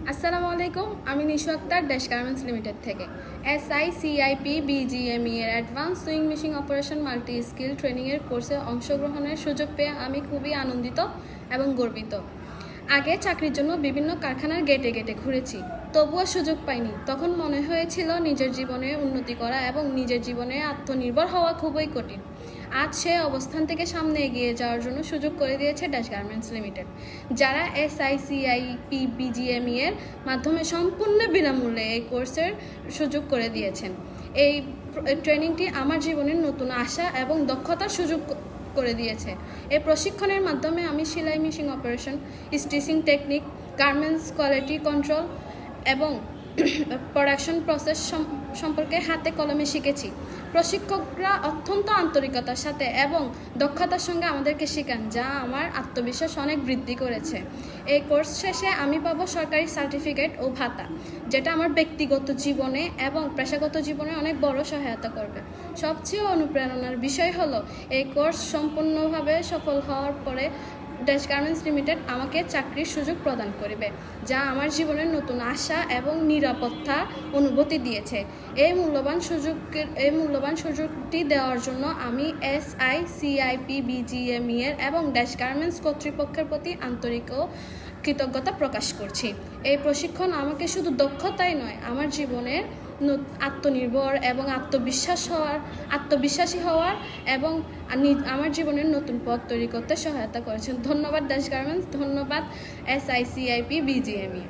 আসসালামু আলাইকুম, আমি Nishu Akhtar dash garments limited থেকে SICIP BGME এর advance sewing machine operation multi skill ট্রেনিংয়ের কোর্সে অংশগ্রহণের সুযোগ পেয়ে আমি খুবই আনন্দিত এবং গর্বিত। আগে চাকরির জন্য বিভিন্ন কারখানার গেটে গেটে ঘুরেছি, তবুও সুযোগ পাইনি। তখন মনে হয়েছিল নিজের জীবনে উন্নতি করা এবং নিজের জীবনে আত্মনির্ভর হওয়া খুবই কঠিন। আজ সে অবস্থান থেকে সামনে এগিয়ে যাওয়ার জন্য সুযোগ করে দিয়েছে ড্যাশ গার্মেন্টস লিমিটেড, যারা SICIP BGME এর মাধ্যমে সম্পূর্ণ বিনামূল্যে এই কোর্সের সুযোগ করে দিয়েছেন। এই ট্রেনিংটি আমার জীবনের নতুন আশা এবং দক্ষতার সুযোগ করে দিয়েছে। এই প্রশিক্ষণের মাধ্যমে আমি সেলাই machine operation, stitching technique, garments quality control এবং প্রোডাকশন প্রসেস সম্পর্কে হাতে কলমে শিখেছি। প্রশিক্ষকরা অত্যন্ত আন্তরিকতার সাথে এবং দক্ষতার সঙ্গে আমাদেরকে শেখান, যা আমার আত্মবিশ্বাস অনেক বৃদ্ধি করেছে। এই কোর্স শেষে আমি পাবো সরকারি সার্টিফিকেট ও ভাতা, যেটা আমার ব্যক্তিগত জীবনে এবং পেশাগত জীবনে অনেক বড় সহায়তা করবে। সবচেয়ে অনুপ্রেরণার বিষয় হলো, এই কোর্স সম্পূর্ণভাবে সফল হওয়ার পরে ড্যাশ গার্মেন্টস লিমিটেড আমাকে চাকরির সুযোগ প্রদান করবে, যা আমার জীবনের নতুন আশা এবং নিরাপত্তা অনুভূতি দিয়েছে। এই মূল্যবান সুযোগটি দেওয়ার জন্য আমি SICIP BGME এর এবং ড্যাশ গার্মেন্টস কর্তৃপক্ষের প্রতি আন্তরিক ও কৃতজ্ঞতা প্রকাশ করছি। এই প্রশিক্ষণ আমাকে শুধু দক্ষতাই নয়, আমার জীবনের আত্মনির্ভর এবং আত্মবিশ্বাসী হওয়ার এবং আমার জীবনের নতুন পথ তৈরি করতে সহায়তা করেছেন। ধন্যবাদ ড্যাশ গার্মেন্টস, ধন্যবাদ SICIP BGME।